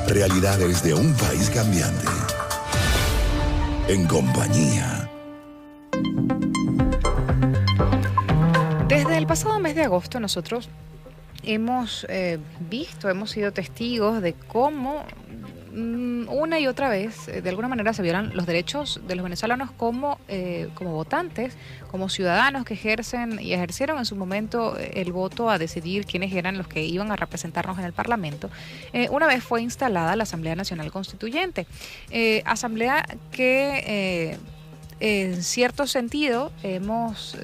Realidades de un país cambiante. En compañía. Desde el pasado mes de agosto nosotros hemos hemos sido testigos de cómo una y otra vez, de alguna manera, se violan los derechos de los venezolanos como votantes, como ciudadanos que ejercen y ejercieron en su momento el voto a decidir quiénes eran los que iban a representarnos en el Parlamento. Una vez fue instalada la Asamblea Nacional Constituyente, asamblea que en cierto sentido nos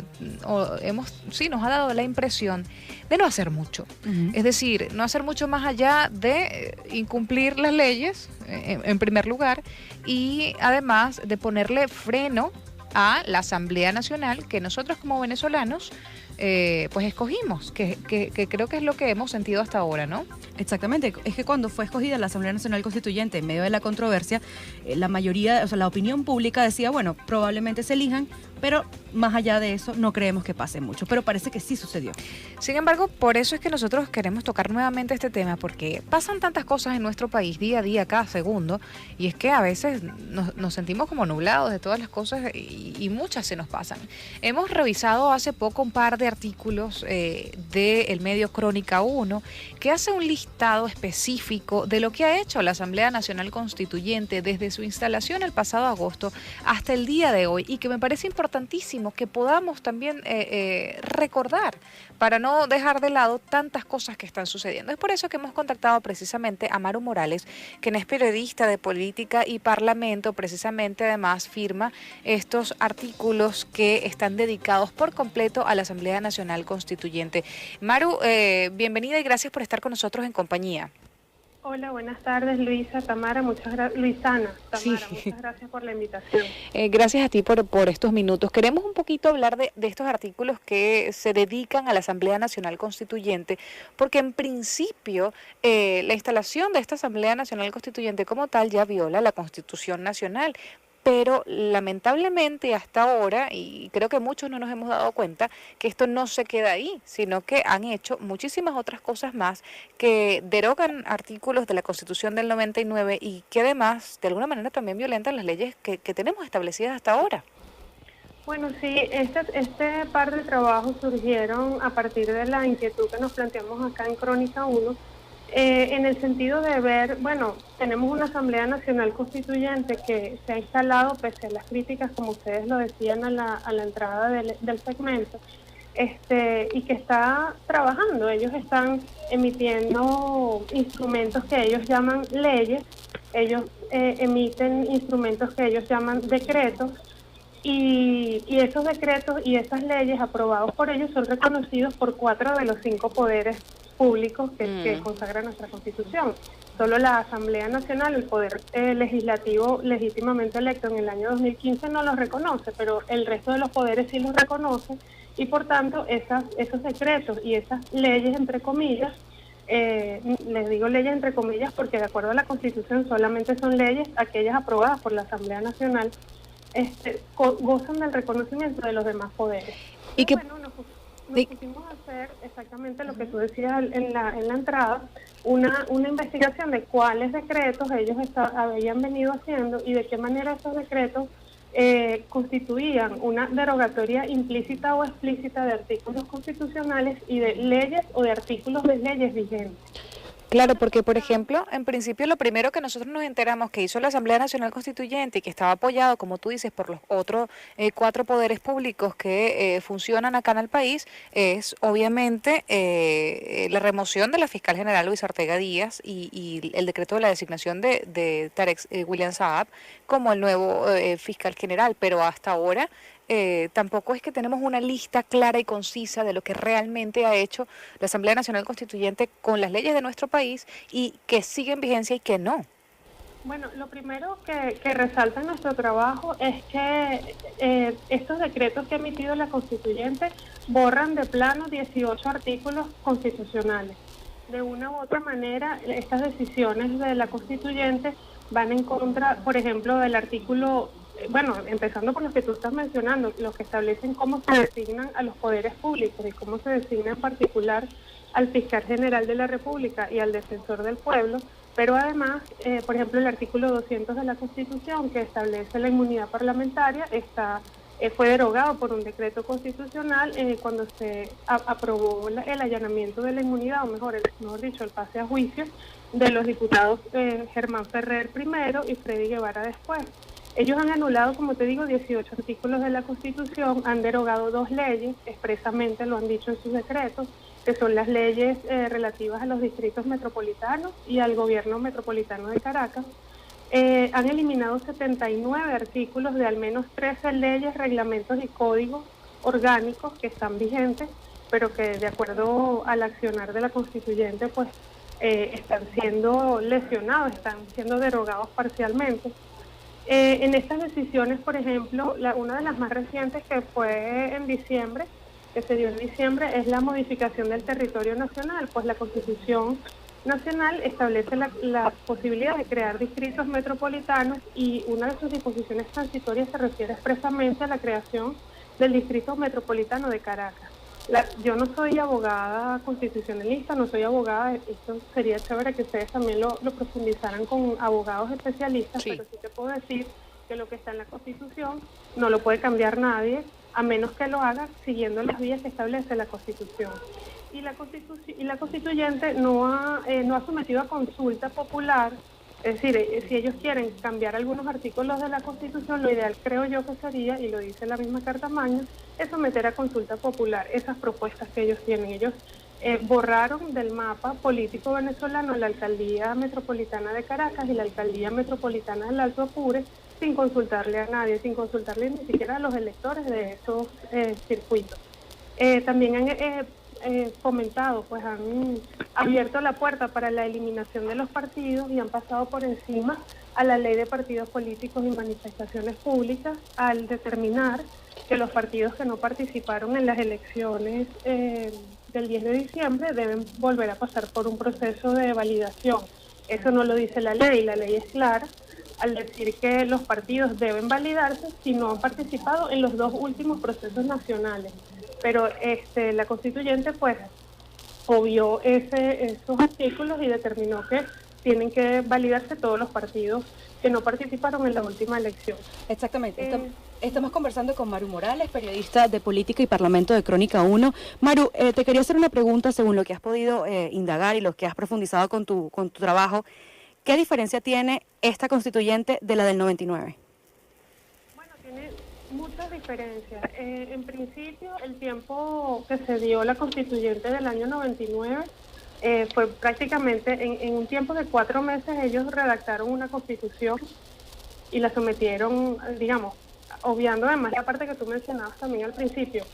ha dado la impresión de no hacer mucho. Es decir, no hacer mucho más allá de incumplir las leyes, en primer lugar, y además de ponerle freno a la Asamblea Nacional que nosotros como venezolanos pues escogimos, que creo que es lo que hemos sentido hasta ahora, ¿no? Exactamente, es que cuando fue escogida la Asamblea Nacional Constituyente en medio de la controversia, la mayoría, o sea, la opinión pública decía, bueno, probablemente se elijan, pero más allá de eso no creemos que pase mucho, pero parece que sí sucedió. Sin embargo, por eso es que nosotros queremos tocar nuevamente este tema, porque pasan tantas cosas en nuestro país día a día, cada segundo, y es que a veces nos sentimos como nublados de todas las cosas y muchas se nos pasan. Hemos revisado hace poco un par de artículos del medio Crónica 1 que hace un listado específico de lo que ha hecho la Asamblea Nacional Constituyente desde su instalación el pasado agosto hasta el día de hoy, y que me parece importantísimo que podamos también recordar para no dejar de lado tantas cosas que están sucediendo. Es por eso que hemos contactado precisamente a Maru Morales, quien es periodista de política y parlamento, precisamente además firma estos artículos que están dedicados por completo a la Asamblea Nacional Constituyente. Maru, bienvenida y gracias por estar con nosotros en compañía. Hola, buenas tardes, Luisa, Tamara, Luisana, Tamara, sí. Muchas gracias por la invitación. Gracias a ti por estos minutos. Queremos un poquito hablar de estos artículos que se dedican a la Asamblea Nacional Constituyente, porque en principio la instalación de esta Asamblea Nacional Constituyente como tal ya viola la Constitución Nacional. Pero lamentablemente hasta ahora, y creo que muchos no nos hemos dado cuenta, que esto no se queda ahí, sino que han hecho muchísimas otras cosas más que derogan artículos de la Constitución del 99 y que además de alguna manera también violentan las leyes que tenemos establecidas hasta ahora. Bueno, sí, este par de trabajos surgieron a partir de la inquietud que nos planteamos acá en Crónica 1, en el sentido de ver, bueno, tenemos una Asamblea Nacional Constituyente que se ha instalado pese a las críticas, como ustedes lo decían a la entrada del segmento, y que está trabajando. Ellos están emitiendo instrumentos que ellos llaman leyes, ellos emiten instrumentos que ellos llaman decretos, y esos decretos y esas leyes aprobados por ellos son reconocidos por 4 de los 5 poderes públicos que consagra nuestra Constitución. Solo la Asamblea Nacional, el poder legislativo legítimamente electo en el año 2015 no los reconoce, pero el resto de los poderes sí los reconoce, y por tanto esos decretos y esas leyes, entre comillas, les digo leyes entre comillas porque de acuerdo a la Constitución solamente son leyes aquellas aprobadas por la Asamblea Nacional, gozan del reconocimiento de los demás poderes. Y que bueno, nos pusimos a hacer exactamente lo que tú decías en la entrada, una investigación de cuáles decretos ellos habían venido haciendo y de qué manera esos decretos constituían una derogatoria implícita o explícita de artículos constitucionales y de leyes o de artículos de leyes vigentes. Claro, porque por ejemplo, en principio lo primero que nosotros nos enteramos que hizo la Asamblea Nacional Constituyente y que estaba apoyado, como tú dices, por los otros 4 poderes públicos que funcionan acá en el país, es obviamente la remoción de la fiscal general Luisa Ortega Díaz y el decreto de la designación de Tarek William Saab como el nuevo fiscal general, pero hasta ahora tampoco es que tenemos una lista clara y concisa de lo que realmente ha hecho la Asamblea Nacional Constituyente con las leyes de nuestro país y que sigue en vigencia y que no. Bueno, lo primero que resalta en nuestro trabajo es que estos decretos que ha emitido la Constituyente borran de plano 18 artículos constitucionales. De una u otra manera, estas decisiones de la Constituyente van en contra, por ejemplo, del artículo, bueno, empezando por los que tú estás mencionando, los que establecen cómo se designan a los poderes públicos y cómo se designa en particular al fiscal general de la República y al defensor del pueblo, Pero además, por ejemplo, el artículo 200 de la Constitución, que establece la inmunidad parlamentaria, fue derogado por un decreto constitucional cuando se aprobó el allanamiento de la inmunidad, o mejor dicho, el pase a juicio de los diputados Germán Ferrer primero y Freddy Guevara después. Ellos han anulado, como te digo, 18 artículos de la Constitución, han derogado 2 leyes, expresamente lo han dicho en sus decretos, que son las leyes relativas a los distritos metropolitanos y al gobierno metropolitano de Caracas. Han eliminado 79 artículos de al menos 13 leyes, reglamentos y códigos orgánicos que están vigentes, pero que de acuerdo al accionar de la constituyente, pues están siendo lesionados, están siendo derogados parcialmente. En estas decisiones, por ejemplo, una de las más recientes que fue en diciembre, que se dio en diciembre, es la modificación del territorio nacional, pues la Constitución Nacional establece la posibilidad de crear distritos metropolitanos y una de sus disposiciones transitorias se refiere expresamente a la creación del Distrito Metropolitano de Caracas. Yo no soy abogada constitucionalista, no soy abogada, esto sería chévere que ustedes también lo profundizaran con abogados especialistas, sí. Pero sí te puedo decir que lo que está en la Constitución no lo puede cambiar nadie, a menos que lo haga siguiendo las vías que establece la Constitución. Y la constituyente no ha sometido a consulta popular, es decir, si ellos quieren cambiar algunos artículos de la Constitución, lo ideal creo yo que sería, y lo dice la misma Carta Magna, es someter a consulta popular esas propuestas que ellos tienen. Ellos borraron del mapa político venezolano la Alcaldía Metropolitana de Caracas y la Alcaldía Metropolitana del Alto Apure sin consultarle a nadie, sin consultarle ni siquiera a los electores de esos circuitos. También han comentado, pues han abierto la puerta para la eliminación de los partidos y han pasado por encima a la ley de partidos políticos y manifestaciones públicas al determinar que los partidos que no participaron en las elecciones del 10 de diciembre deben volver a pasar por un proceso de validación. Eso no lo dice la ley es clara al decir que los partidos deben validarse si no han participado en los 2 últimos procesos nacionales. Pero la constituyente pues obvió esos artículos y determinó que tienen que validarse todos los partidos que no participaron en la última elección. Exactamente. Estamos conversando con Maru Morales, periodista de Política y Parlamento de Crónica 1. Maru, te quería hacer una pregunta según lo que has podido indagar y lo que has profundizado con tu trabajo. ¿Qué diferencia tiene esta constituyente de la del 99? Bueno, tiene muchas diferencias. En principio, el tiempo que se dio la constituyente del año 99 fue prácticamente en un tiempo de 4 meses ellos redactaron una constitución y la sometieron, digamos, obviando además la parte que tú mencionabas también al principio.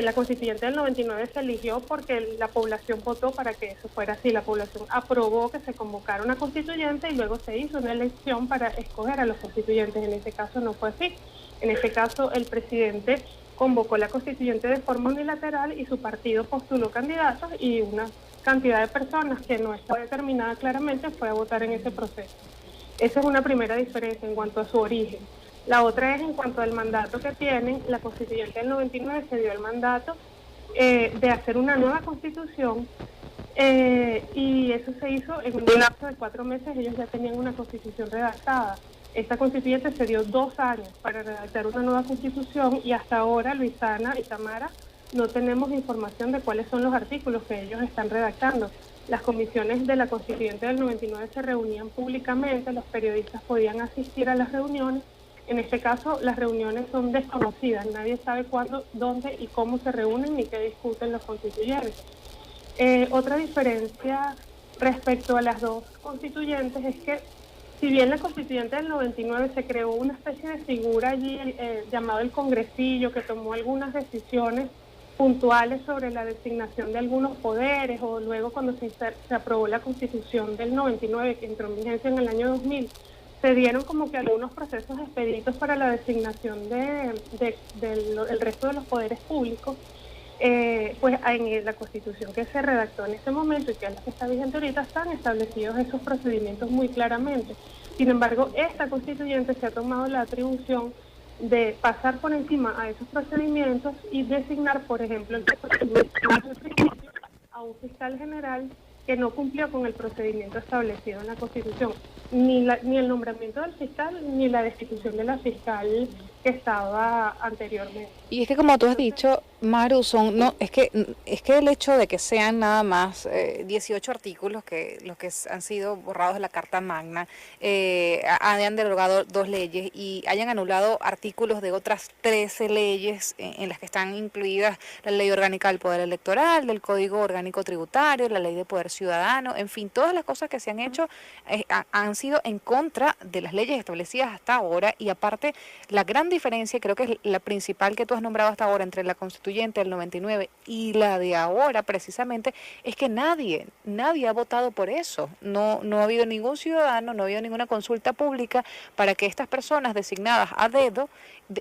La constituyente del 99 se eligió porque la población votó para que eso fuera así. La población aprobó que se convocara una constituyente y luego se hizo una elección para escoger a los constituyentes. En este caso no fue así. En este caso el presidente convocó la constituyente de forma unilateral y su partido postuló candidatos y una cantidad de personas que no está determinada claramente fue a votar en ese proceso. Esa es una primera diferencia en cuanto a su origen. La otra es en cuanto al mandato que tienen. La constituyente del 99 se dio el mandato de hacer una nueva constitución y eso se hizo en un lapso de 4 meses. Ellos ya tenían una constitución redactada. Esta constituyente se dio 2 años para redactar una nueva constitución y hasta ahora Luisana y Tamara no tenemos información de cuáles son los artículos que ellos están redactando. Las comisiones de la constituyente del 99 se reunían públicamente, los periodistas podían asistir a las reuniones. En este caso, las reuniones son desconocidas, nadie sabe cuándo, dónde y cómo se reúnen ni qué discuten los constituyentes. Otra diferencia respecto a las 2 constituyentes es que, si bien la constituyente del 99 se creó una especie de figura allí llamado el congresillo, que tomó algunas decisiones puntuales sobre la designación de algunos poderes, o luego cuando se aprobó la constitución del 99, que entró en vigencia en el año 2000, se dieron como que algunos procesos expeditos para la designación del resto de los poderes públicos, pues en la constitución que se redactó en ese momento y que es la que está vigente ahorita, están establecidos esos procedimientos muy claramente. Sin embargo, esta constituyente se ha tomado la atribución de pasar por encima a esos procedimientos y designar, por ejemplo, a un fiscal general que no cumplió con el procedimiento establecido en la Constitución, ni el nombramiento del fiscal, ni la destitución de la fiscal que estaba anteriormente. Y es que como tú has dicho, Maru, es que el hecho de que sean nada más 18 artículos los que han sido borrados de la Carta Magna, hayan derogado 2 leyes y hayan anulado artículos de otras 13 leyes en las que están incluidas la Ley Orgánica del Poder Electoral, del Código Orgánico Tributario, la Ley de Poder Ciudadano, en fin, todas las cosas que se han hecho han sido en contra de las leyes establecidas hasta ahora, y aparte la gran diferencia, creo que es la principal que tú has nombrado hasta ahora entre la Constituyente del 99 y la de ahora precisamente, es que nadie ha votado por eso. No ha habido ningún ciudadano, no ha habido ninguna consulta pública para que estas personas designadas a dedo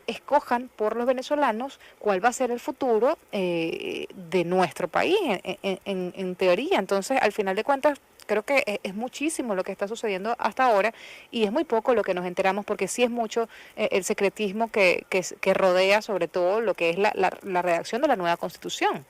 escojan por los venezolanos cuál va a ser el futuro de nuestro país, en teoría. Entonces, al final de cuentas, creo que es muchísimo lo que está sucediendo hasta ahora y es muy poco lo que nos enteramos, porque sí es mucho el secretismo que rodea sobre todo lo que es la redacción de la nueva Constitución.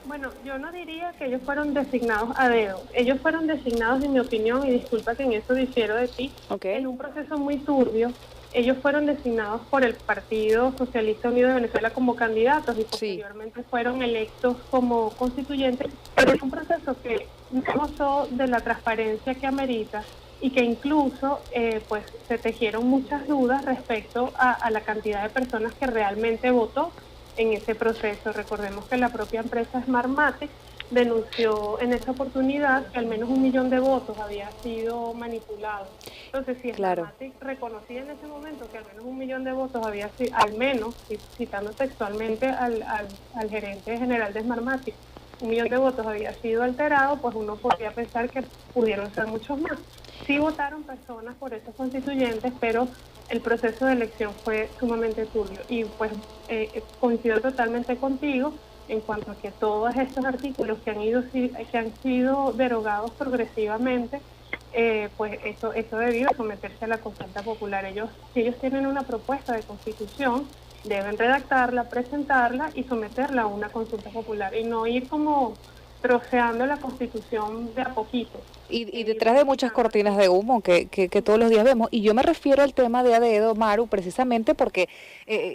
Bueno, yo no diría que ellos fueron designados a dedo. Ellos fueron designados, en mi opinión, y disculpa que en eso difiero de ti, en un proceso muy turbio. Ellos fueron designados por el Partido Socialista Unido de Venezuela como candidatos y posteriormente fueron electos como constituyentes, pero es un proceso que no gozó de la transparencia que amerita y que incluso pues se tejieron muchas dudas respecto a la cantidad de personas que realmente votó en ese proceso. Recordemos que la propia empresa Smartmatic denunció en esa oportunidad que al menos 1 millón de votos había sido manipulado. Entonces, si Smartmatic reconocía en ese momento que al menos 1 millón de votos había sido, al menos, citando textualmente al gerente general de Smartmatic, 1 millón de votos había sido alterado, pues uno podría pensar que pudieron ser muchos más. Sí votaron personas por esos constituyentes, pero el proceso de elección fue sumamente turbio. Y pues coincido totalmente contigo en cuanto a que todos estos artículos que han sido derogados progresivamente, pues eso debido a someterse a la consulta popular. Si ellos tienen una propuesta de constitución, deben redactarla, presentarla y someterla a una consulta popular y no ir como troceando la Constitución de a poquito. Y detrás de muchas cortinas de humo que todos los días vemos. Y yo me refiero al tema de a dedo, Maru, precisamente porque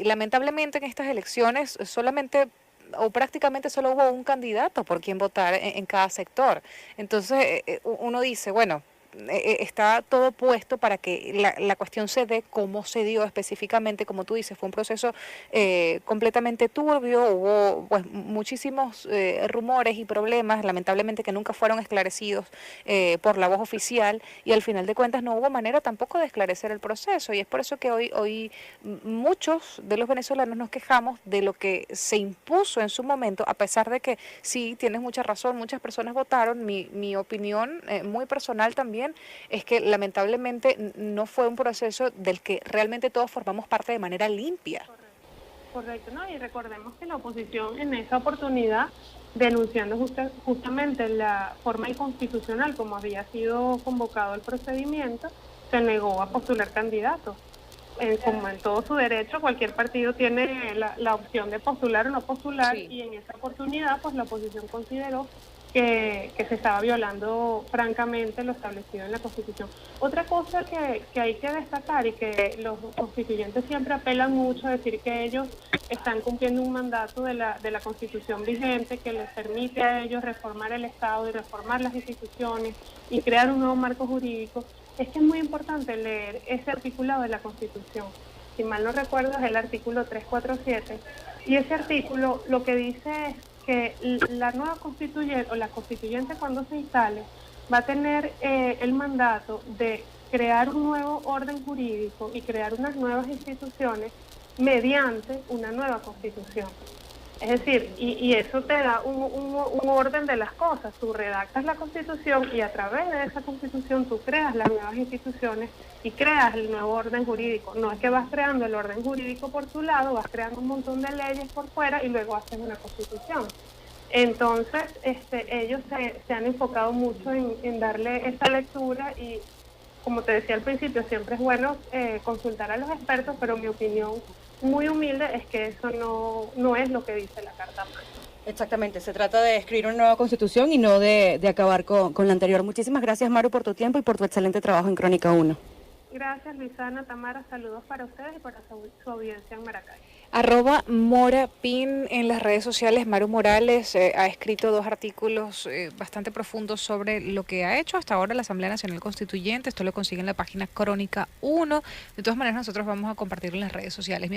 lamentablemente en estas elecciones solamente o prácticamente solo hubo un candidato por quien votar en cada sector. Entonces uno dice, bueno, está todo puesto para que la cuestión se dé como se dio específicamente, como tú dices, fue un proceso completamente turbio, hubo pues muchísimos rumores y problemas, lamentablemente que nunca fueron esclarecidos por la voz oficial, y al final de cuentas no hubo manera tampoco de esclarecer el proceso, y es por eso que hoy muchos de los venezolanos nos quejamos de lo que se impuso en su momento, a pesar de que sí, tienes mucha razón, muchas personas votaron. Mi opinión muy personal también es que lamentablemente no fue un proceso del que realmente todos formamos parte de manera limpia. Correcto, ¿no? Y recordemos que la oposición en esa oportunidad, denunciando justamente la forma inconstitucional como había sido convocado el procedimiento, se negó a postular candidatos. Como en todo su derecho, cualquier partido tiene la opción de postular o no postular, y en esa oportunidad pues la oposición consideró que se estaba violando francamente lo establecido en la Constitución. Otra cosa que hay que destacar y que los constituyentes siempre apelan mucho a decir que ellos están cumpliendo un mandato de la Constitución vigente que les permite a ellos reformar el Estado y reformar las instituciones y crear un nuevo marco jurídico, es que es muy importante leer ese articulado de la Constitución. Si mal no recuerdo es el artículo 347, y ese artículo lo que dice es que la nueva constituyente o la constituyente cuando se instale va a tener el mandato de crear un nuevo orden jurídico y crear unas nuevas instituciones mediante una nueva constitución. Es decir, y eso te da un orden de las cosas. Tú redactas la Constitución y a través de esa Constitución tú creas las nuevas instituciones y creas el nuevo orden jurídico. No es que vas creando el orden jurídico por tu lado, vas creando un montón de leyes por fuera y luego haces una Constitución. Entonces, ellos se han enfocado mucho en darle esa lectura y, como te decía al principio, siempre es bueno consultar a los expertos, pero mi opinión muy humilde es que eso no es lo que dice la Carta Magna. Exactamente, se trata de escribir una nueva constitución y no de acabar con la anterior. Muchísimas gracias, Maru, por tu tiempo y por tu excelente trabajo en Crónica 1. Gracias, Luisana, Tamara, saludos para ustedes y para su audiencia en Maracay. @morapin en las redes sociales. Maru Morales ha escrito 2 artículos bastante profundos sobre lo que ha hecho hasta ahora la Asamblea Nacional Constituyente. Esto lo consigue en la página Crónica 1. De todas maneras, nosotros vamos a compartirlo en las redes sociales.